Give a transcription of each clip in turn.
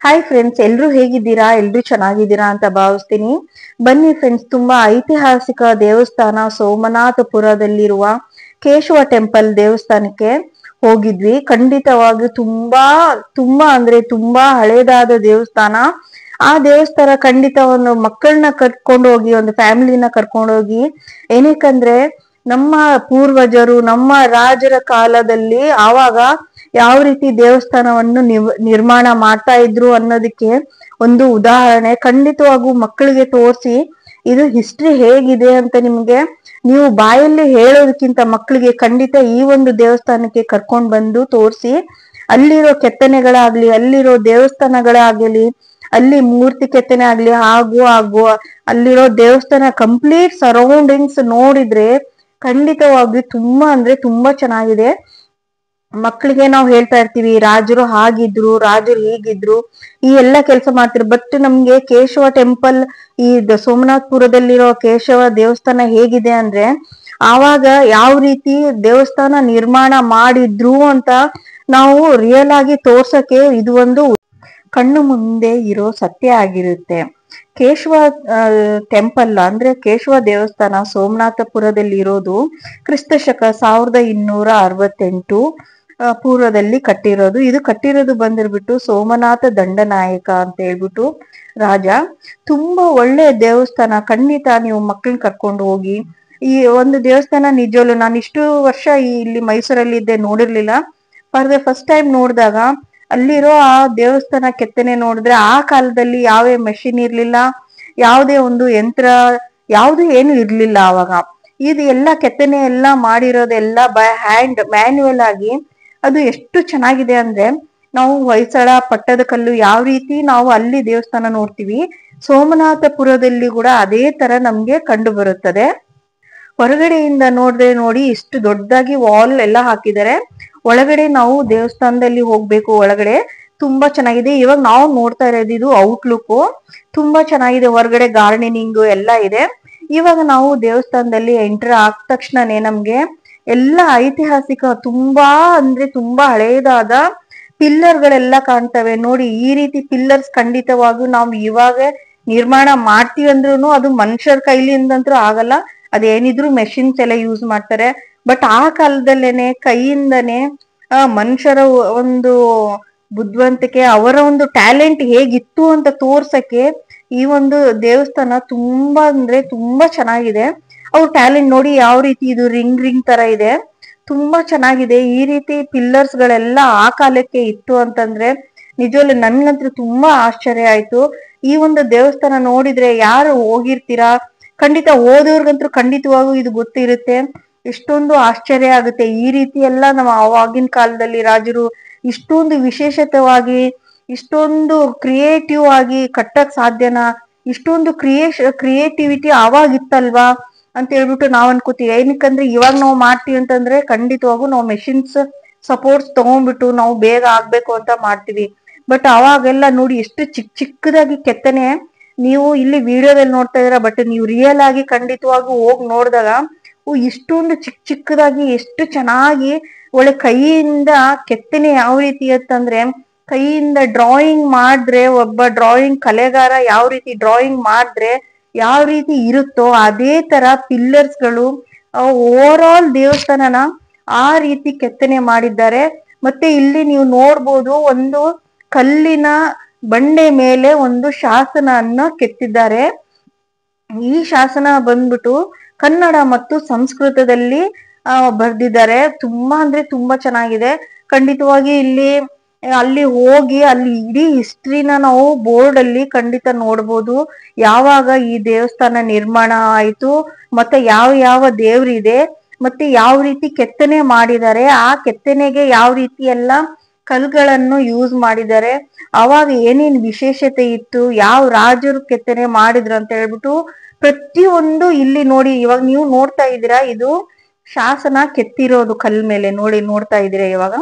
Hi friends, ಎಲ್ರು ಹೇಗಿದ್ದೀರಾ? ಎಲ್ರು ಚೆನ್ನಾಗಿದ್ದೀರಾ ಅಂತ ಭಾವಿಸ್ತೀನಿ. ಬನ್ನಿ ಫ್ರೆಂಡ್ಸ್, ತುಂಬಾ ಐತಿಹಾಸಿಕ ದೇವಸ್ಥಾನ ಸೋಮನಾಥಪುರದಲ್ಲಿರುವ ಕೇಶವ ಟೆಂಪಲ್ ದೇವಸ್ಥಾನಕ್ಕೆ ಹೋಗಿದ್ವಿ. ಖಂಡಿತವಾಗಿ ತುಂಬಾ ತುಂಬಾ ಅಂದ್ರೆ ತುಂಬಾ ಹಳೇದಾದ ದೇವಸ್ಥಾನ. ಆ ದೇವಸ್ಥಾನ ಖಂಡಿತ ಒಂದು ಮಕ್ಕಳನ್ನ ಕರ್ಕೊಂಡು ಹೋಗಿ, ಒಂದು ಫ್ಯಾಮಿಲಿನ ಕರ್ಕೊಂಡು ಹೋಗಿ, ಏನಕ್ಕಂದ್ರೆ ನಮ್ಮ ಪೂರ್ವಜರು, ನಮ್ಮ ರಾಜರ ಕಾಲದಲ್ಲಿ ಆವಾಗ ಯಾವ ರೀತಿ ದೇವಸ್ಥಾನವನ್ನು ನಿರ್ಮಾಣ ಮಾಡ್ತಾ ಇದ್ರು ಅನ್ನೋದಕ್ಕೆ ಒಂದು ಉದಾಹರಣೆ. ಖಂಡಿತವಾಗೂ ಮಕ್ಕಳಿಗೆ ತೋರಿಸಿ ಇದು ಹಿಸ್ಟ್ರಿ ಹೇಗಿದೆ ಅಂತ ನಿಮ್ಗೆ ನೀವು ಬಾಯಲ್ಲಿ ಹೇಳೋದಕ್ಕಿಂತ ಮಕ್ಕಳಿಗೆ ಖಂಡಿತ ಈ ಒಂದು ದೇವಸ್ಥಾನಕ್ಕೆ ಕರ್ಕೊಂಡ್ ಬಂದು ತೋರಿಸಿ, ಅಲ್ಲಿರೋ ಕೆತ್ತನೆಗಳಾಗ್ಲಿ, ಅಲ್ಲಿರೋ ದೇವಸ್ಥಾನಗಳಾಗಲಿ, ಅಲ್ಲಿ ಮೂರ್ತಿ ಕೆತ್ತನೆ ಆಗ್ಲಿ, ಹಾಗೂ ಅಲ್ಲಿರೋ ದೇವಸ್ಥಾನ ಕಂಪ್ಲೀಟ್ ಸರೌಂಡಿಂಗ್ಸ್ ನೋಡಿದ್ರೆ ಖಂಡಿತವಾಗಿ ತುಂಬಾ ಅಂದ್ರೆ ತುಂಬಾ ಚೆನ್ನಾಗಿದೆ. ಮಕ್ಕಳಿಗೆ ನಾವು ಹೇಳ್ತಾ ಇರ್ತೀವಿ ರಾಜರು ಹಾಗಿದ್ರು, ರಾಜರು ಹೀಗಿದ್ರು, ಈ ಎಲ್ಲ ಕೆಲಸ ಮಾಡ್ತಿರು. ಬಟ್ ನಮ್ಗೆ ಕೇಶವ ಟೆಂಪಲ್, ಈ ಸೋಮನಾಥಪುರದಲ್ಲಿರೋ ಕೇಶವ ದೇವಸ್ಥಾನ ಹೇಗಿದೆ ಅಂದ್ರೆ ಆವಾಗ ಯಾವ ರೀತಿ ದೇವಸ್ಥಾನ ನಿರ್ಮಾಣ ಮಾಡಿದ್ರು ಅಂತ ನಾವು ರಿಯಲ್ ಆಗಿ ತೋರ್ಸಕ್ಕೆ ಇದು ಒಂದು ಕಣ್ಣು ಮುಂದೆ ಇರೋ ಸತ್ಯ ಆಗಿರುತ್ತೆ. ಕೇಶವ ಟೆಂಪಲ್ ಅಂದ್ರೆ ಕೇಶವ ದೇವಸ್ಥಾನ ಸೋಮನಾಥಪುರದಲ್ಲಿ ಇರೋದು ಕ್ರಿಸ್ತಶಕ 1268 ಪೂರ್ವದಲ್ಲಿ ಕಟ್ಟಿರೋದು. ಇದು ಕಟ್ಟಿರೋದು ಬಂದಿರ್ಬಿಟ್ಟು ಸೋಮನಾಥ ದಂಡನಾಯಕ ಅಂತ ಹೇಳ್ಬಿಟ್ಟು ರಾಜ. ತುಂಬಾ ಒಳ್ಳೆ ದೇವಸ್ಥಾನ. ಖಂಡಿತ ನೀವು ಮಕ್ಕಳನ್ನ ಕರ್ಕೊಂಡು ಹೋಗಿ ಈ ಒಂದು ದೇವಸ್ಥಾನ ನಿಜವಲ್ಲೂ ನಾನು ಇಷ್ಟು ವರ್ಷ ಇಲ್ಲಿ ಮೈಸೂರಲ್ಲಿ ಇದ್ದೆ, ನೋಡಿರ್ಲಿಲ್ಲ. ಫಾರ್ ದ ಫಸ್ಟ್ ಟೈಮ್ ನೋಡಿದಾಗ ಅಲ್ಲಿರೋ ಆ ದೇವಸ್ಥಾನ ಕೆತ್ತನೆ ನೋಡಿದ್ರೆ ಆ ಕಾಲದಲ್ಲಿ ಯಾವ ಮೆಷಿನ್ ಇರ್ಲಿಲ್ಲ, ಯಾವುದೇ ಒಂದು ಯಂತ್ರ ಯಾವುದು ಏನು ಇರ್ಲಿಲ್ಲ ಅವಾಗ. ಇದು ಎಲ್ಲ ಕೆತ್ತನೆ ಎಲ್ಲ ಮಾಡಿರೋದೆಲ್ಲ ಬೈ ಹ್ಯಾಂಡ್ ಮ್ಯಾನ್ಯುವಲ್ ಆಗಿ. ಅದು ಎಷ್ಟು ಚೆನ್ನಾಗಿದೆ ಅಂದ್ರೆ ನಾವು ಹೊಯ್ಸಳ ಪಟ್ಟದಕಲ್ಲು ಯಾವ ರೀತಿ ನಾವು ಅಲ್ಲಿ ದೇವಸ್ಥಾನ ನೋಡ್ತೀವಿ, ಸೋಮನಾಥಪುರದಲ್ಲಿ ಕೂಡ ಅದೇ ತರ ನಮ್ಗೆ ಕಂಡು ಬರುತ್ತದೆ. ಹೊರಗಡೆಯಿಂದ ನೋಡಿ ಇಷ್ಟು ದೊಡ್ಡದಾಗಿ ವಾಲ್ ಎಲ್ಲ ಹಾಕಿದ್ದಾರೆ. ಒಳಗಡೆ ನಾವು ದೇವಸ್ಥಾನದಲ್ಲಿ ಹೋಗ್ಬೇಕು. ಒಳಗಡೆ ತುಂಬಾ ಚೆನ್ನಾಗಿದೆ. ಇವಾಗ ನಾವು ನೋಡ್ತಾ ಇರೋದು ಇದು ಔಟ್ಲುಕ್. ತುಂಬಾ ಚೆನ್ನಾಗಿದೆ. ಹೊರಗಡೆ ಗಾರ್ಡನಿಂಗ್ ಎಲ್ಲ ಇದೆ. ಇವಾಗ ನಾವು ದೇವಸ್ಥಾನದಲ್ಲಿ ಎಂಟರ್ ಆದ ತಕ್ಷಣನೇ ನಮ್ಗೆ ಎಲ್ಲ ಐತಿಹಾಸಿಕ ತುಂಬಾ ಅಂದ್ರೆ ತುಂಬಾ ಹಳೇದಾದ ಪಿಲ್ಲರ್ ಗಳೆಲ್ಲ ಕಾಣ್ತವೆ ನೋಡಿ. ಈ ರೀತಿ ಪಿಲ್ಲರ್ಸ್ ಖಂಡಿತವಾಗೂ ನಾವು ಇವಾಗ ನಿರ್ಮಾಣ ಮಾಡ್ತೀವಿ ಅಂದ್ರೂ ಅದು ಮನುಷ್ಯರ ಕೈಲಿಂದಂತೂ ಆಗಲ್ಲ. ಅದೇನಿದ್ರು ಮೆಷಿನ್ಸ್ ಎಲ್ಲ ಯೂಸ್ ಮಾಡ್ತಾರೆ. ಬಟ್ ಆ ಕಾಲದಲ್ಲೇನೆ ಕೈಯಿಂದನೇ ಮನುಷ್ಯರ ಒಂದು ಬುದ್ಧಿವಂತಿಕೆ, ಅವರ ಒಂದು ಟ್ಯಾಲೆಂಟ್ ಹೇಗಿತ್ತು ಅಂತ ತೋರ್ಸಕ್ಕೆ ಈ ಒಂದು ದೇವಸ್ಥಾನ ತುಂಬಾ ಅಂದ್ರೆ ತುಂಬಾ ಚೆನ್ನಾಗಿದೆ. ಅವ್ರ ಟ್ಯಾಲೆಂಟ್ ನೋಡಿ ಯಾವ ರೀತಿ ಇದು ರಿಂಗ್ ತರ ಇದೆ, ತುಂಬಾ ಚೆನ್ನಾಗಿದೆ. ಈ ರೀತಿ ಪಿಲ್ಲರ್ಸ್ ಗಳೆಲ್ಲ ಆ ಕಾಲಕ್ಕೆ ಇತ್ತು ಅಂತಂದ್ರೆ ನಿಜವಲ್ಲೂ ನನ್ಗಂತೂ ತುಂಬಾ ಆಶ್ಚರ್ಯ ಆಯ್ತು. ಈ ಒಂದು ದೇವಸ್ಥಾನ ನೋಡಿದ್ರೆ ಯಾರು ಹೋಗಿರ್ತೀರಾ, ಖಂಡಿತ ಓದೋರ್ಗಂತೂ ಖಂಡಿತವಾಗೂ ಇದು ಗೊತ್ತಿರುತ್ತೆ. ಎಷ್ಟೊಂದು ಆಶ್ಚರ್ಯ ಆಗುತ್ತೆ. ಈ ರೀತಿ ಎಲ್ಲ ನಮ್ಮ ಆವಾಗಿನ ಕಾಲದಲ್ಲಿ ರಾಜರು ಇಷ್ಟೊಂದು ವಿಶೇಷತವಾಗಿ, ಇಷ್ಟೊಂದು ಕ್ರಿಯೇಟಿವ್ ಆಗಿ ಕಟ್ಟಕ್ ಸಾಧ್ಯನಾ? ಇಷ್ಟೊಂದು ಕ್ರಿಯೇಟಿವಿಟಿ ಆವಾಗಿತ್ತಲ್ವಾ ಅಂತ ಹೇಳ್ಬಿಟ್ಟು ನಾವ್ ಅನ್ಕೋತೀವಿ. ಏನಕ್ಕಂದ್ರೆ ಇವಾಗ ನಾವು ಮಾಡ್ತೀವಿ ಅಂತಂದ್ರೆ ಖಂಡಿತವಾಗೂ ನಾವು ಮೆಷಿನ್ಸ್ ಸಪೋರ್ಟ್ಸ್ ತಗೊಂಡ್ಬಿಟ್ಟು ನಾವು ಬೇಗ ಆಗ್ಬೇಕು ಅಂತ ಮಾಡ್ತೀವಿ. ಬಟ್ ಅವಾಗೆಲ್ಲ ನೋಡಿ ಎಷ್ಟು ಚಿಕ್ಕದಾಗಿ ಕೆತ್ತನೆ. ನೀವು ಇಲ್ಲಿ ವಿಡಿಯೋದಲ್ಲಿ ನೋಡ್ತಾ ಇದೀರಾ, ಬಟ್ ನೀವು ರಿಯಲ್ ಆಗಿ ಖಂಡಿತವಾಗೂ ಹೋಗಿ ನೋಡಿದಾಗ ಇಷ್ಟೊಂದು ಚಿಕ್ಕದಾಗಿ ಎಷ್ಟು ಚೆನ್ನಾಗಿ ಒಳ್ಳೆ ಕೈಯಿಂದ ಕೆತ್ತನೆ ಯಾವ ರೀತಿ ಅಂತಂದ್ರೆ ಕೈಯಿಂದ ಡ್ರಾಯಿಂಗ್ ಮಾಡಿದ್ರೆ ಒಬ್ಬ ಡ್ರಾಯಿಂಗ್ ಕಲೆಗಾರ ಯಾವ ರೀತಿ ಡ್ರಾಯಿಂಗ್ ಮಾಡಿದ್ರೆ ಯಾವ ರೀತಿ ಇರುತ್ತೋ ಅದೇ ತರ ಪಿಲ್ಲರ್ಸ್ ಗಳು ಓವರ್ ಆಲ್ ದೇವಸ್ಥಾನನ ಆ ರೀತಿ ಕೆತ್ತನೆ ಮಾಡಿದ್ದಾರೆ. ಮತ್ತೆ ಇಲ್ಲಿ ನೀವು ನೋಡ್ಬೋದು ಒಂದು ಕಲ್ಲಿನ ಬಂಡೆ ಮೇಲೆ ಒಂದು ಶಾಸನನ್ನ ಕೆತ್ತಿದ್ದಾರೆ. ಈ ಶಾಸನ ಬಂದ್ಬಿಟ್ಟು ಕನ್ನಡ ಮತ್ತು ಸಂಸ್ಕೃತದಲ್ಲಿ ಬರ್ದಿದ್ದಾರೆ. ತುಂಬಾ ಅಂದ್ರೆ ತುಂಬಾ ಚೆನ್ನಾಗಿದೆ. ಖಂಡಿತವಾಗಿ ಅಲ್ಲಿ ಹೋಗಿ ಅಲ್ಲಿ ಇಡೀ ಹಿಸ್ಟ್ರಿನ ನಾವು ಬೋರ್ಡ್ ಅಲ್ಲಿ ಖಂಡಿತ ನೋಡ್ಬೋದು. ಯಾವಾಗ ಈ ದೇವಸ್ಥಾನ ನಿರ್ಮಾಣ ಆಯ್ತು, ಮತ್ತೆ ಯಾವ ದೇವ್ರಿದೆ, ಮತ್ತೆ ಯಾವ ರೀತಿ ಕೆತ್ತನೆ ಮಾಡಿದ್ದಾರೆ, ಆ ಕೆತ್ತನೆಗೆ ಯಾವ ರೀತಿ ಎಲ್ಲ ಕಲ್ಗಳನ್ನು ಯೂಸ್ ಮಾಡಿದ್ದಾರೆ, ಅವಾಗ ಏನೇನ್ ವಿಶೇಷತೆ ಇತ್ತು, ಯಾವ ರಾಜರು ಕೆತ್ತನೆ ಮಾಡಿದ್ರು ಅಂತ ಹೇಳ್ಬಿಟ್ಟು ಪ್ರತಿಯೊಂದು ಇಲ್ಲಿ ನೋಡಿ. ಇವಾಗ ನೀವು ನೋಡ್ತಾ ಇದ್ದೀರಾ, ಇದು ಶಾಸನ ಕೆತ್ತಿರೋದು ಕಲ್ ಮೇಲೆ ನೋಡ್ತಾ ಇದ್ದೀರಾ ಇವಾಗ.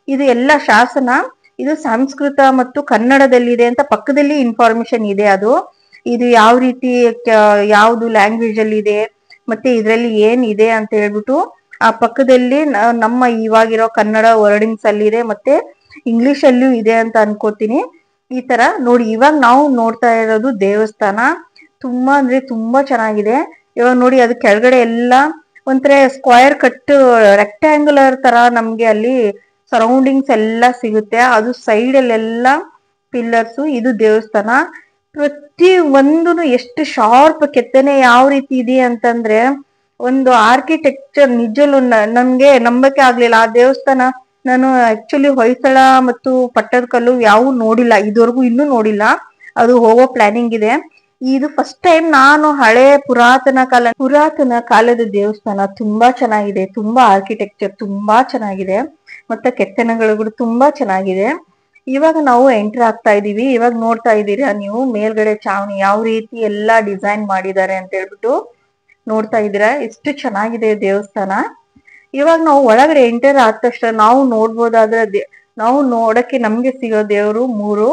ಇದು ಎಲ್ಲ ಶಾಸನ. ಇದು ಸಂಸ್ಕೃತ ಮತ್ತು ಕನ್ನಡದಲ್ಲಿದೆ ಅಂತ ಪಕ್ಕದಲ್ಲಿ ಇನ್ಫಾರ್ಮೇಶನ್ ಇದೆ. ಇದು ಯಾವ ರೀತಿ ಯಾವ್ದು ಲ್ಯಾಂಗ್ವೇಜ್ ಅಲ್ಲಿ ಇದೆ, ಮತ್ತೆ ಇದ್ರಲ್ಲಿ ಏನ್ ಇದೆ ಅಂತ ಹೇಳ್ಬಿಟ್ಟು ಆ ಪಕ್ಕದಲ್ಲಿ ನಮ್ಮ ಇವಾಗಿರೋ ಕನ್ನಡ ವರ್ಡಿಂಗ್ಸ್ ಅಲ್ಲಿ ಇದೆ, ಮತ್ತೆ ಇಂಗ್ಲಿಷ್ ಅಲ್ಲೂ ಇದೆ ಅಂತ ಅನ್ಕೋತೀನಿ. ಈ ತರ ನೋಡಿ. ಇವಾಗ ನಾವು ನೋಡ್ತಾ ಇರೋದು ದೇವಸ್ಥಾನ. ತುಂಬಾ ಅಂದ್ರೆ ತುಂಬಾ ಚೆನ್ನಾಗಿದೆ. ಇವಾಗ ನೋಡಿ ಅದು ಕೆಳಗಡೆ ಎಲ್ಲ ಒಂಥರ ಸ್ಕ್ವಯರ್ ಕಟ್ ರೆಕ್ಟ್ಯಾಂಗುಲರ್ ತರ ನಮ್ಗೆ ಅಲ್ಲಿ ಸರೌಂಡಿಂಗ್ಸ್ ಎಲ್ಲ ಸಿಗುತ್ತೆ. ಅದು ಸೈಡ್ ಅಲ್ಲೆಲ್ಲ ಪಿಲ್ಲರ್ಸ್. ಇದು ದೇವಸ್ಥಾನ ಪ್ರತಿ ಒಂದೂನು ಎಷ್ಟು ಶಾರ್ಪ್ ಕೆತ್ತನೆ ಯಾವ ರೀತಿ ಇದೆ ಅಂತಂದ್ರೆ ಒಂದು ಆರ್ಕಿಟೆಕ್ಚರ್ ನಿಜಲು ನನ್ಗೆ ನಂಬಕ್ಕೆ ಆಗ್ಲಿಲ್ಲ. ಆ ದೇವಸ್ಥಾನ ನಾನು ಆಕ್ಚುಲಿ ಹೊಯ್ಸಳ ಮತ್ತು ಪಟ್ಟದಕಲ್ಲು ಯಾವ ನೋಡಿಲ್ಲ ಇದುವರೆಗೂ, ಇನ್ನೂ ನೋಡಿಲ್ಲ. ಅದು ಹೋಗೋ ಪ್ಲಾನಿಂಗ್ ಇದೆ. ಇದು ಫಸ್ಟ್ ಟೈಮ್ ನಾನು ಹಳೆ ಪುರಾತನ ಕಾಲದ ದೇವಸ್ಥಾನ. ತುಂಬಾ ಚೆನ್ನಾಗಿದೆ, ತುಂಬಾ ಆರ್ಕಿಟೆಕ್ಚರ್ ತುಂಬಾ ಚೆನ್ನಾಗಿದೆ, ಮತ್ತೆ ಕೆತ್ತನೆಗಳು ಕೂಡ ತುಂಬಾ ಚೆನ್ನಾಗಿದೆ. ಇವಾಗ ನಾವು ಎಂಟರ್ ಆಗ್ತಾ ಇದೀವಿ. ಇವಾಗ ನೋಡ್ತಾ ಇದ್ದೀರಾ ನೀವು ಮೇಲ್ಗಡೆ ಚಾವಣಿ ಯಾವ ರೀತಿ ಎಲ್ಲಾ ಡಿಸೈನ್ ಮಾಡಿದ್ದಾರೆ ಅಂತ ಹೇಳ್ಬಿಟ್ಟು ನೋಡ್ತಾ ಇದ್ದೀರಾ. ಎಷ್ಟು ಚೆನ್ನಾಗಿದೆ ದೇವಸ್ಥಾನ. ಇವಾಗ ನಾವು ಒಳಗಡೆ ಎಂಟರ್ ಆದ ತಕ್ಷಣ ನಾವು ನೋಡ್ಬೋದಾದ್ರೆ ನಾವು ನೋಡಕ್ಕೆ ನಮ್ಗೆ ಸಿಗೋ ದೇವರು ಮೂರು: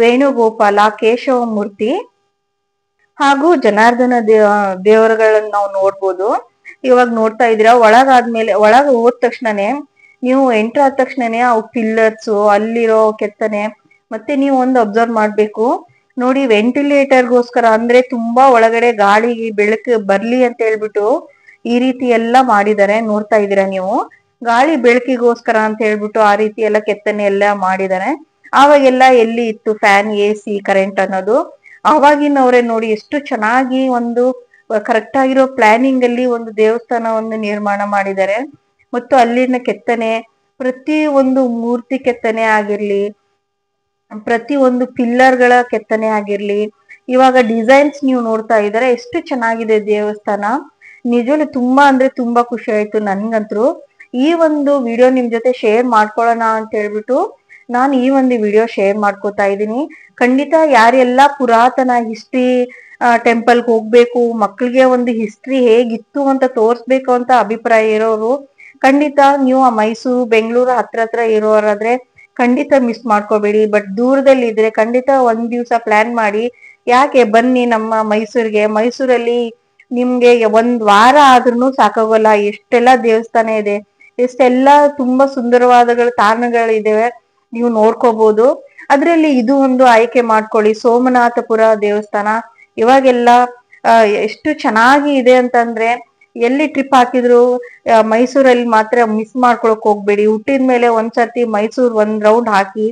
ವೇಣುಗೋಪಾಲ, ಕೇಶವ ಮೂರ್ತಿ ಹಾಗೂ ಜನಾರ್ದನ ದೇವರುಗಳನ್ನ ನಾವು ನೋಡ್ಬೋದು. ಇವಾಗ ನೋಡ್ತಾ ಇದ್ದೀರಾ. ಒಳಗ ಹೋದ ತಕ್ಷಣನೇ ನೀವು ಎಂಟರ್ ಆದ ತಕ್ಷಣನೇ ಅವು ಪಿಲ್ಲರ್ಸ್, ಅಲ್ಲಿರೋ ಕೆತ್ತನೆ, ಮತ್ತೆ ನೀವು ಒಂದು ಅಬ್ಸರ್ವ್ ಮಾಡ್ಬೇಕು ನೋಡಿ, ವೆಂಟಿಲೇಟರ್ಗೋಸ್ಕರ ಅಂದ್ರೆ ತುಂಬಾ ಒಳಗಡೆ ಗಾಳಿ ಬೆಳಕು ಬರ್ಲಿ ಅಂತ ಹೇಳ್ಬಿಟ್ಟು ಈ ರೀತಿ ಎಲ್ಲ ಮಾಡಿದ್ದಾರೆ. ನೋಡ್ತಾ ಇದ್ದೀರಾ ನೀವು, ಗಾಳಿ ಬೆಳಕಿಗೋಸ್ಕರ ಅಂತ ಹೇಳ್ಬಿಟ್ಟು ಆ ರೀತಿ ಎಲ್ಲ ಕೆತ್ತನೆ ಎಲ್ಲ ಮಾಡಿದ್ದಾರೆ. ಆವಾಗೆಲ್ಲ ಎಲ್ಲಿ ಇತ್ತು ಫ್ಯಾನ್, AC, ಕರೆಂಟ್ ಅನ್ನೋದು? ಅವಾಗಿನವ್ರೆ ನೋಡಿ ಎಷ್ಟು ಚೆನ್ನಾಗಿ ಒಂದು ಕರೆಕ್ಟ್ ಆಗಿರೋ ಪ್ಲಾನಿಂಗ್ ಅಲ್ಲಿ ಒಂದು ದೇವಸ್ಥಾನವನ್ನು ನಿರ್ಮಾಣ ಮಾಡಿದ್ದಾರೆ. ಮತ್ತು ಅಲ್ಲಿನ ಕೆತ್ತನೆ, ಪ್ರತಿ ಒಂದು ಮೂರ್ತಿ ಕೆತ್ತನೆ ಆಗಿರ್ಲಿ, ಪ್ರತಿ ಒಂದು ಪಿಲ್ಲರ್ ಗಳ ಕೆತ್ತನೆ ಆಗಿರ್ಲಿ, ಇವಾಗ ಡಿಸೈನ್ಸ್ ನೀವು ನೋಡ್ತಾ ಇದ್ದಾರೆ. ಎಷ್ಟು ಚೆನ್ನಾಗಿದೆ ದೇವಸ್ಥಾನ. ನಿಜವೂ ತುಂಬಾ ಅಂದ್ರೆ ತುಂಬಾ ಖುಷಿ ಆಯ್ತು ನನ್ಗಂತೂ. ಈ ಒಂದು ವಿಡಿಯೋ ನಿಮ್ ಜೊತೆ ಶೇರ್ ಮಾಡ್ಕೊಳ್ಳೋಣ ಅಂತ ಹೇಳ್ಬಿಟ್ಟು ನಾನು ಈ ಒಂದು ವಿಡಿಯೋ ಶೇರ್ ಮಾಡ್ಕೋತಾ ಇದ್ದೀನಿ. ಖಂಡಿತ ಯಾರೆಲ್ಲ ಪುರಾತನ ಹಿಸ್ಟ್ರಿ ಟೆಂಪಲ್ಗೆ ಹೋಗ್ಬೇಕು, ಮಕ್ಕಳಿಗೆ ಒಂದು ಹಿಸ್ಟ್ರಿ ಹೇಗಿತ್ತು ಅಂತ ತೋರ್ಸ್ಬೇಕು ಅಂತ ಅಭಿಪ್ರಾಯ ಇರೋರು, ಖಂಡಿತ ನೀವು ಆ ಮೈಸೂರು, ಬೆಂಗಳೂರು ಹತ್ರ ಇರೋರಾದ್ರೆ ಖಂಡಿತ ಮಿಸ್ ಮಾಡ್ಕೋಬೇಡಿ. ಬಟ್ ದೂರದಲ್ಲಿ ಇದ್ರೆ ಖಂಡಿತ ಒಂದ್ ದಿವ್ಸ ಪ್ಲಾನ್ ಮಾಡಿ ಯಾಕೆ ಬನ್ನಿ ನಮ್ಮ ಮೈಸೂರಲ್ಲಿ ನಿಮ್ಗೆ ಒಂದ್ ವಾರ ಆದ್ರೂ ಸಾಕಾಗೋಲ್ಲ. ಎಷ್ಟೆಲ್ಲ ದೇವಸ್ಥಾನ ಇದೆ, ಎಷ್ಟೆಲ್ಲಾ ತುಂಬಾ ಸುಂದರವಾದ ತಾಣಗಳಿದಾವೆ, ನೀವು ನೋಡ್ಕೋಬಹುದು. ಅದ್ರಲ್ಲಿ ಇದು ಒಂದು ಆಯ್ಕೆ ಮಾಡ್ಕೊಳ್ಳಿ, ಸೋಮನಾಥಪುರ ದೇವಸ್ಥಾನ. ಇವಾಗೆಲ್ಲ ಎಷ್ಟು ಚೆನ್ನಾಗಿ ಇದೆ ಅಂತಂದ್ರೆ ಎಲ್ಲಿ ಟ್ರಿಪ್ ಹಾಕಿದ್ರು ಮೈಸೂರಲ್ಲಿ ಮಾತ್ರ ಮಿಸ್ ಮಾಡ್ಕೊಳಕ್ ಹೋಗ್ಬೇಡಿ. ಹುಟ್ಟಿದ ಮೇಲೆ ಒಂದ್ಸರ್ತಿ ಮೈಸೂರ್ ಒಂದ್ ರೌಂಡ್ ಹಾಕಿ.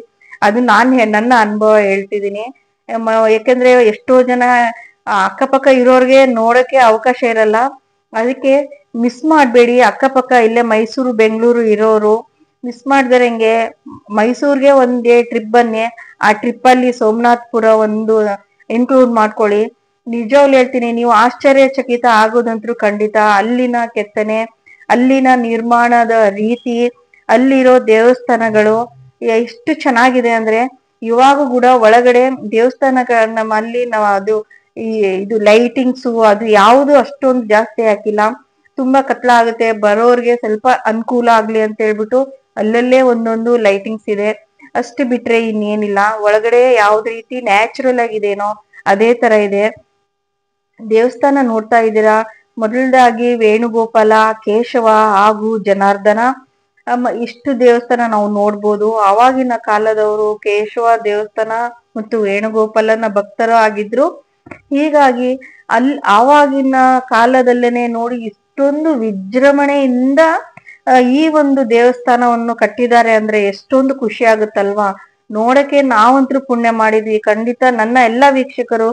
ಅದು ನನ್ನ ಅನುಭವ ಹೇಳ್ತಿದ್ದೀನಿ. ಯಾಕಂದ್ರೆ ಎಷ್ಟೋ ಜನ ಅಕ್ಕಪಕ್ಕ ಇರೋರ್ಗೆ ನೋಡಕ್ಕೆ ಅವಕಾಶ ಇರಲ್ಲ, ಅದಕ್ಕೆ ಮಿಸ್ ಮಾಡ್ಬೇಡಿ. ಅಕ್ಕಪಕ್ಕ ಇಲ್ಲೇ ಮೈಸೂರು, ಬೆಂಗಳೂರು ಇರೋರು ಮಿಸ್ ಮಾಡ್ದಾರಂಗೆ ಮೈಸೂರ್ಗೆ ಒಂದೇ ಟ್ರಿಪ್ ಬನ್ನಿ. ಆ ಟ್ರಿಪ್ ಅಲ್ಲಿ ಸೋಮನಾಥಪುರ ಒಂದು ಇನ್ಕ್ಲೂಡ್ ಮಾಡ್ಕೊಳ್ಳಿ. ನಿಜವಾಗ್ಲು ಹೇಳ್ತೀನಿ, ನೀವು ಆಶ್ಚರ್ಯಚಕಿತ ಆಗೋದಂತೂ ಖಂಡಿತ. ಅಲ್ಲಿನ ಕೆತ್ತನೆ, ಅಲ್ಲಿನ ನಿರ್ಮಾಣದ ರೀತಿ, ಅಲ್ಲಿರೋ ದೇವಸ್ಥಾನಗಳು ಎಷ್ಟು ಚೆನ್ನಾಗಿದೆ ಅಂದ್ರೆ ಇವಾಗ ಕೂಡ ಒಳಗಡೆ ದೇವಸ್ಥಾನಗಳನ್ನ ಅಲ್ಲಿ ನಾವು ಇದು ಲೈಟಿಂಗ್ಸ್ ಅದು ಯಾವುದು ಅಷ್ಟೊಂದು ಜಾಸ್ತಿ ಹಾಕಿಲ್ಲ. ತುಂಬಾ ಕತ್ಲಾಗುತ್ತೆ, ಬರೋರ್ಗೆ ಸ್ವಲ್ಪ ಅನುಕೂಲ ಆಗ್ಲಿ ಅಂತ ಹೇಳ್ಬಿಟ್ಟು ಅಲ್ಲಲ್ಲೇ ಒಂದೊಂದು ಲೈಟಿಂಗ್ಸ್ ಇದೆ. ಅಷ್ಟು ಬಿಟ್ರೆ ಇನ್ನೇನಿಲ್ಲ. ಒಳಗಡೆ ಯಾವ್ದು ರೀತಿ ನ್ಯಾಚುರಲ್ ಆಗಿದೇನೋ ಅದೇ ತರ ಇದೆ. ದೇವಸ್ಥಾನ ನೋಡ್ತಾ ಇದ್ದೀರಾ. ಮೊದಲದಾಗಿ ವೇಣುಗೋಪಾಲ, ಕೇಶವ ಹಾಗೂ ಜನಾರ್ದನ ಇಷ್ಟು ದೇವಸ್ಥಾನ ನಾವು ನೋಡ್ಬೋದು. ಆವಾಗಿನ ಕಾಲದವರು ಕೇಶವ ದೇವಸ್ಥಾನ ಮತ್ತು ವೇಣುಗೋಪಾಲನ ಭಕ್ತರು ಆಗಿದ್ರು. ಹೀಗಾಗಿ ಆವಾಗಿನ ಕಾಲದಲ್ಲೇನೆ ನೋಡಿ ಇಷ್ಟೊಂದು ವಿಜೃಂಭಣೆಯಿಂದ ಈ ಒಂದು ದೇವಸ್ಥಾನವನ್ನು ಕಟ್ಟಿದ್ದಾರೆ ಅಂದ್ರೆ ಎಷ್ಟೊಂದು ಖುಷಿ ಆಗುತ್ತಲ್ವಾ. ನೋಡಕ್ಕೆ ನಾವಂತೂ ಪುಣ್ಯ ಮಾಡಿದ್ವಿ. ಖಂಡಿತ ನನ್ನ ಎಲ್ಲಾ ವೀಕ್ಷಕರು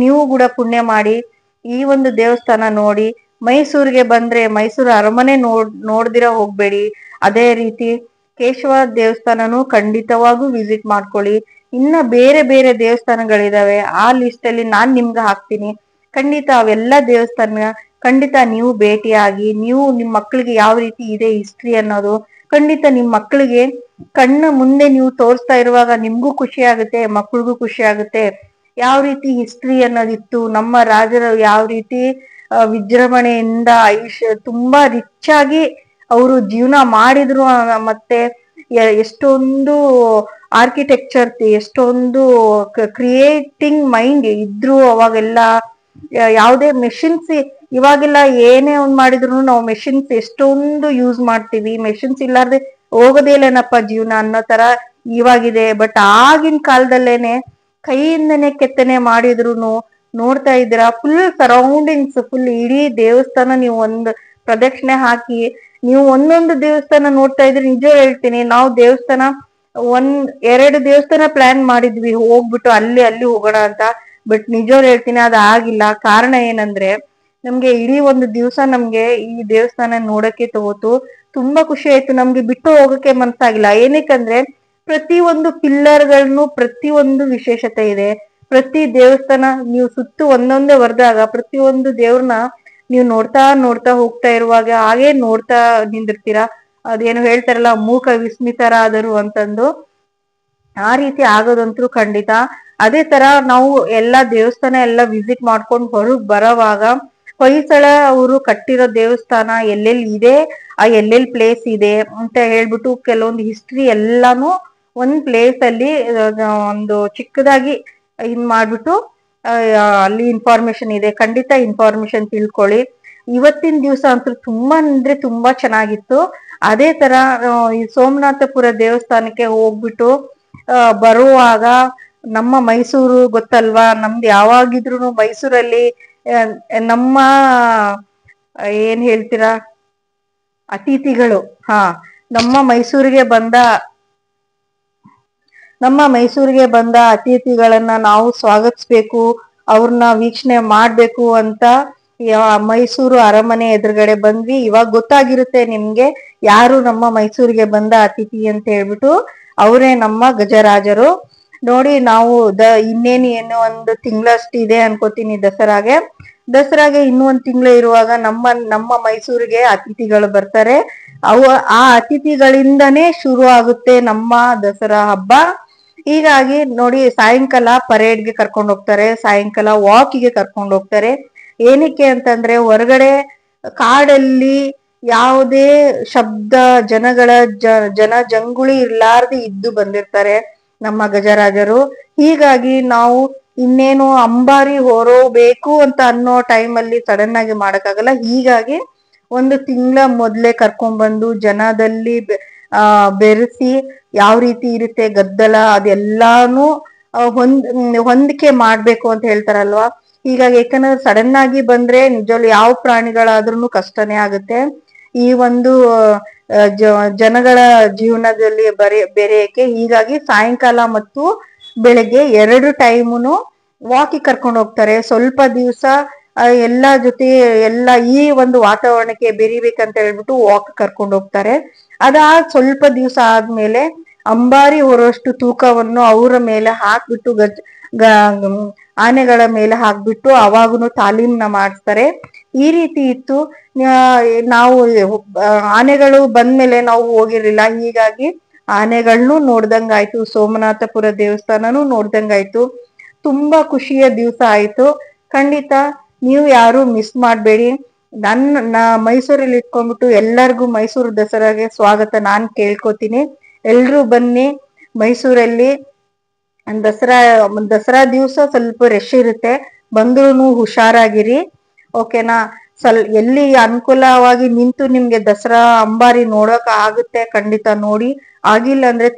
ನೀವು ಕೂಡ ಪುಣ್ಯ ಮಾಡಿ ಈ ಒಂದು ದೇವಸ್ಥಾನ ನೋಡಿ. ಮೈಸೂರಿಗೆ ಬಂದ್ರೆ ಮೈಸೂರು ಅರಮನೆ ನೋಡ್ದಿರ ಹೋಗ್ಬೇಡಿ. ಅದೇ ರೀತಿ ಕೇಶವ ದೇವಸ್ಥಾನನು ಖಂಡಿತವಾಗೂ ವಿಸಿಟ್ ಮಾಡ್ಕೊಳ್ಳಿ. ಇನ್ನ ಬೇರೆ ಬೇರೆ ದೇವಸ್ಥಾನಗಳಿದಾವೆ, ಆ ಲಿಸ್ಟ್ ಅಲ್ಲಿ ನಾನ್ ನಿಮ್ಗೆ ಹಾಕ್ತೀನಿ. ಖಂಡಿತ ಅವೆಲ್ಲ ದೇವಸ್ಥಾನ ಖಂಡಿತ ನೀವು ಭೇಟಿಯಾಗಿ, ನೀವು ನಿಮ್ ಮಕ್ಳಿಗೆ ಯಾವ ರೀತಿ ಇದೆ ಹಿಸ್ಟ್ರಿ ಅನ್ನೋದು ಖಂಡಿತ ನಿಮ್ ಮಕ್ಳಿಗೆ ಕಣ್ಣ ಮುಂದೆ ನೀವು ತೋರಿಸ್ತಾ ಇರುವಾಗ ನಿಮ್ಗೂ ಖುಷಿ ಆಗುತ್ತೆ, ಮಕ್ಳಿಗೂ ಖುಷಿ ಆಗುತ್ತೆ. ಯಾವ ರೀತಿ ಹಿಸ್ಟ್ರಿ ಅನ್ನೋದಿತ್ತು, ನಮ್ಮ ರಾಜರು ಯಾವ ರೀತಿ ವಿಜೃಂಭಣೆಯಿಂದ ತುಂಬಾ ರಿಚ್ ಆಗಿ ಅವರು ಜೀವನ ಮಾಡಿದ್ರು. ಮತ್ತೆ ಎಷ್ಟೊಂದು ಆರ್ಕಿಟೆಕ್ಚರ್, ಎಷ್ಟೊಂದು ಕ್ರಿಯೇಟಿಂಗ್ ಮೈಂಡ್ ಇದ್ರು ಅವಾಗೆಲ್ಲ. ಯಾವುದೇ ಮೆಷಿನ್ಸ್ ಇವಾಗೆಲ್ಲ ಏನೇ ಒಂದ್ ಮಾಡಿದ್ರು ನಾವು ಮೆಷಿನ್ಸ್ ಎಷ್ಟೊಂದು ಯೂಸ್ ಮಾಡ್ತೀವಿ. ಮೆಷಿನ್ಸ್ ಇಲ್ಲಾರ್ದೆ ಹೋಗೋದೇ ಇಲ್ಲೇನಪ್ಪ ಜೀವನ ಅನ್ನೋ ತರ ಇವಾಗಿದೆ. ಬಟ್ ಆಗಿನ ಕಾಲದಲ್ಲೇನೆ ಕೈಯಿಂದನೇ ಕೆತ್ತನೆ ಮಾಡಿದ್ರು ನೋಡ್ತಾ ಇದ್ದೀರಾ, ಫುಲ್ ಸರೌಂಡಿಂಗ್ಸ್, ಫುಲ್ ಇಡೀ ದೇವಸ್ಥಾನ ನೀವು ಒಂದು ಪ್ರದಕ್ಷಿಣೆ ಹಾಕಿ ನೀವು ಒಂದೊಂದು ದೇವಸ್ಥಾನ ನೋಡ್ತಾ ಇದ್ರಿ. ನಿಜ ಹೇಳ್ತೀನಿ, ನಾವು ದೇವಸ್ಥಾನ 1-2 ದೇವಸ್ಥಾನ ಪ್ಲಾನ್ ಮಾಡಿದ್ವಿ ಹೋಗ್ಬಿಟ್ಟು ಅಲ್ಲಿ ಅಲ್ಲಿ ಹೋಗೋಣ ಅಂತ. ಬಟ್ ನಿಜವ್ರು ಹೇಳ್ತೀನಿ, ಅದು ಆಗಿಲ್ಲ. ಕಾರಣ ಏನಂದ್ರೆ ನಮ್ಗೆ ಇಡೀ ಒಂದು ದಿವಸ ನಮ್ಗೆ ಈ ದೇವಸ್ಥಾನ ನೋಡಕ್ಕೆ ತಗೋತು. ತುಂಬಾ ಖುಷಿ ಆಯ್ತು, ನಮ್ಗೆ ಬಿಟ್ಟು ಹೋಗಕ್ಕೆ ಮನ್ಸಾಗಿಲ್ಲ. ಏನಕ್ಕಂದ್ರೆ ಪ್ರತಿ ಒಂದು ಪಿಲ್ಲರ್ಗಳನ್ನು ಪ್ರತಿ ಒಂದು ವಿಶೇಷತೆ ಇದೆ. ಪ್ರತಿ ದೇವಸ್ಥಾನ ನೀವು ಸುತ್ತು ಒಂದೊಂದೇ ಹೊರದಾಗ ಪ್ರತಿಯೊಂದು ದೇವ್ರನ್ನ ನೀವು ನೋಡ್ತಾ ನೋಡ್ತಾ ಹೋಗ್ತಾ ಇರುವಾಗ ಹಾಗೆ ನೋಡ್ತಾ ನಿಂದಿರ್ತೀರಾ. ಅದೇನು ಹೇಳ್ತಾರಲ್ಲ, ಮೂಕ ವಿಸ್ಮಿತರಾದರು ಅಂತಂದು, ಆ ರೀತಿ ಆಗೋದಂತೂ ಖಂಡಿತ. ಅದೇ ತರ ನಾವು ಎಲ್ಲಾ ದೇವಸ್ಥಾನ ಎಲ್ಲ ವಿಸಿಟ್ ಮಾಡ್ಕೊಂಡು ಹೊರಗ್ ಬರೋವಾಗ ಹೊಯ್ಸಳ ಅವರು ಕಟ್ಟಿರೋ ದೇವಸ್ಥಾನ ಎಲ್ಲೆಲ್ಲಿ ಇದೆ, ಆ ಎಲ್ಲೆಲ್ಲಿ ಪ್ಲೇಸ್ ಇದೆ ಅಂತ ಹೇಳ್ಬಿಟ್ಟು ಕೆಲವೊಂದು ಹಿಸ್ಟ್ರಿ ಎಲ್ಲಾನು ಒಂದ್ ಪ್ಲೇಸ್ ಅಲ್ಲಿ ಒಂದು ಚಿಕ್ಕದಾಗಿ ಇನ್ ಮಾಡ್ಬಿಟ್ಟು ಅಲ್ಲಿ ಇನ್ಫಾರ್ಮೇಶನ್ ಇದೆ. ಖಂಡಿತ ಇನ್ಫಾರ್ಮೇಶನ್ ತಿಳ್ಕೊಳ್ಳಿ. ಇವತ್ತಿನ ದಿವಸ ಅಂತೂ ತುಂಬಾ ಅಂದ್ರೆ ತುಂಬಾ ಚೆನ್ನಾಗಿತ್ತು. ಅದೇ ತರ ಈ ಸೋಮನಾಥಪುರ ದೇವಸ್ಥಾನಕ್ಕೆ ಹೋಗ್ಬಿಟ್ಟು ಬರುವಾಗ ನಮ್ಮ ಮೈಸೂರು ಗೊತ್ತಲ್ವಾ, ನಮ್ದು ಯಾವಾಗಿದ್ರು ಮೈಸೂರಲ್ಲಿ ನಮ್ಮ ಏನ್ ಹೇಳ್ತೀರಾ ಅತಿಥಿಗಳು, ನಮ್ಮ ಮೈಸೂರಿಗೆ ಬಂದ ಅತಿಥಿಗಳನ್ನ ನಾವು ಸ್ವಾಗತಿಸ್ಬೇಕು, ಅವ್ರನ್ನ ವೀಕ್ಷಣೆ ಮಾಡ್ಬೇಕು ಅಂತ ಮೈಸೂರು ಅರಮನೆ ಎದುರುಗಡೆ ಬಂದ್ವಿ. ಇವಾಗ ಗೊತ್ತಾಗಿರುತ್ತೆ ನಿಮ್ಗೆ ಯಾರು ನಮ್ಮ ಮೈಸೂರಿಗೆ ಬಂದ ಅತಿಥಿ ಅಂತ ಹೇಳ್ಬಿಟ್ಟು. ಅವರೇ ನಮ್ಮ ಗಜರಾಜರು. ನೋಡಿ, ನಾವು ಇನ್ನೇನು ಒಂದು ತಿಂಗಳಷ್ಟಿದೆ ಅನ್ಕೋತೀನಿ ದಸರಾಗೆ ಇನ್ನೂ ಒಂದು ತಿಂಗಳು ಇರುವಾಗ ನಮ್ಮ ಮೈಸೂರಿಗೆ ಅತಿಥಿಗಳು ಬರ್ತಾರೆ. ಆ ಅತಿಥಿಗಳಿಂದನೇ ಶುರು ಆಗುತ್ತೆ ನಮ್ಮ ದಸರಾ ಹಬ್ಬ. ಹೀಗಾಗಿ ನೋಡಿ, ಸಾಯಂಕಾಲ ಪರೇಡ್ಗೆ ಕರ್ಕೊಂಡು ಹೋಗ್ತಾರೆ, ಸಾಯಂಕಾಲ ವಾಕಿಗೆ ಕರ್ಕೊಂಡು ಹೋಗ್ತಾರೆ. ಏನಕ್ಕೆ ಅಂತಂದ್ರೆ ಹೊರಗಡೆ ಕಾಡಲ್ಲಿ ಯಾವುದೇ ಶಬ್ದ ಜನ ಜಂಗುಳಿ ಇರ್ಲಾರ್ದೆ ಇದ್ದು ಬಂದಿರ್ತಾರೆ ನಮ್ಮ ಗಜರಾಜರು. ಹೀಗಾಗಿ ನಾವು ಇನ್ನೇನು ಅಂಬಾರಿ ಹೊರಬೇಕು ಅಂತ ಅನ್ನೋ ಟೈಮಲ್ಲಿ ಸಡನ್ ಆಗಿ ಮಾಡಕ್ಕಾಗಲ್ಲ. ಹೀಗಾಗಿ ಒಂದು ತಿಂಗಳ ಮೊದ್ಲೇ ಕರ್ಕೊಂಡ್ಬಂದು ಜನದಲ್ಲಿ ಬೆರೆಸಿ ಯಾವ ರೀತಿ ಇರುತ್ತೆ ಗದ್ದಲ ಅದೆಲ್ಲಾನು ಹೊಂದಿಕೆ ಮಾಡ್ಬೇಕು ಅಂತ ಹೇಳ್ತಾರಲ್ವಾ. ಹೀಗಾಗಿ ಯಾಕಂದ್ರೆ ಸಡನ್ ಆಗಿ ಬಂದ್ರೆ ನಿಜವಾಗ್ಲು ಯಾವ ಪ್ರಾಣಿಗಳಾದ್ರೂ ಕಷ್ಟನೇ ಆಗುತ್ತೆ. ಈ ಒಂದು ಜನಗಳ ಜೀವನದಲ್ಲಿ ಬೆರೆಯಕ್ಕೆ ಹೀಗಾಗಿ ಸಾಯಂಕಾಲ ಮತ್ತು ಬೆಳಗ್ಗೆ 2 ಟೈಮುನು ವಾಕಿಗೆ ಕರ್ಕೊಂಡು ಹೋಗ್ತಾರೆ. ಸ್ವಲ್ಪ ದಿವಸ ಎಲ್ಲಾ ಜೊತೆ ಈ ಒಂದು ವಾತಾವರಣಕ್ಕೆ ಬೆರಿಬೇಕಂತ ಹೇಳ್ಬಿಟ್ಟು ವಾಕ್ ಕರ್ಕೊಂಡು ಹೋಗ್ತಾರೆ. ಸ್ವಲ್ಪ ದಿವಸ ಆದ್ಮೇಲೆ ಅಂಬಾರಿ ಹೊರೋಷ್ಟು ತೂಕವನ್ನು ಅವರ ಮೇಲೆ ಹಾಕ್ಬಿಟ್ಟು ಆನೆಗಳ ಮೇಲೆ ಹಾಕ್ಬಿಟ್ಟು ಅವಾಗನು ತಾಲೀಮ್ನ ಮಾಡಿಸ್ತಾರೆ. ಈ ರೀತಿ ಇತ್ತು. ನಾವು ಆನೆಗಳು ಬಂದ್ಮೇಲೆ ನಾವು ಹೋಗಿರ್ಲಿಲ್ಲ, ಹೀಗಾಗಿ ಆನೆಗಳನ್ನು ನೋಡ್ದಂಗಾಯ್ತು, ಸೋಮನಾಥಪುರ ದೇವಸ್ಥಾನನು ನೋಡ್ದಂಗಾಯ್ತು. ತುಂಬಾ ಖುಷಿಯ ದಿವಸ ಆಯ್ತು. ಖಂಡಿತ ನೀವು ಯಾರು ಮಿಸ್ ಮಾಡ್ಬೇಡಿ. ಮೈಸೂರಲ್ಲಿ ಇಟ್ಕೊಂಡ್ಬಿಟ್ಟು ಎಲ್ಲರಿಗೂ ಮೈಸೂರು ದಸರಾಗೆ ಸ್ವಾಗತ ನಾನ್ ಕೇಳ್ಕೊತೀನಿ. ಎಲ್ರು ಬನ್ನಿ. ಮೈಸೂರಲ್ಲಿ ದಸರಾ ದಿವಸ ಸ್ವಲ್ಪ ರಶ್ ಇರುತ್ತೆ, ಬಂದ್ರು ಹುಷಾರಾಗಿರಿ, ಓಕೆನಾ. ಎಲ್ಲಿ ಅನುಕೂಲವಾಗಿ ನಿಂತು ನಿಮ್ಗೆ ದಸರಾ ಅಂಬಾರಿ ನೋಡಕ್ ಆಗುತ್ತೆ ಖಂಡಿತ ನೋಡಿ. ಆಗಿಲ್ಲ ಅಂದ್ರೆ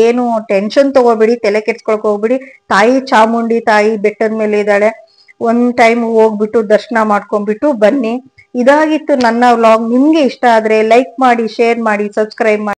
ಏನು ಟೆನ್ಷನ್ ತಗೋಬೇಡಿ, ತಲೆ ಕೆಡ್ಸ್ಕೊಳಕ್ ಹೋಗ್ಬಿಡಿ. ತಾಯಿ ಚಾಮುಂಡಿ ತಾಯಿ ಬೆಟ್ಟದ ಮೇಲೆ ಇದ್ದಾಳೆ, ಒಂದ್ ಟೈಮ್ ಹೋಗ್ಬಿಟ್ಟು ದರ್ಶನ ಮಾಡ್ಕೊಂಡ್ಬಿಟ್ಟು ಬನ್ನಿ. ಇದಾಗಿತ್ತು ನನ್ನ ವ್ಲಾಗ್. ನಿಮ್ಗೆ ಇಷ್ಟ ಆದ್ರೆ ಲೈಕ್ ಮಾಡಿ, ಶೇರ್ ಮಾಡಿ, ಸಬ್ಸ್ಕ್ರೈಬ್ ಮಾಡಿ.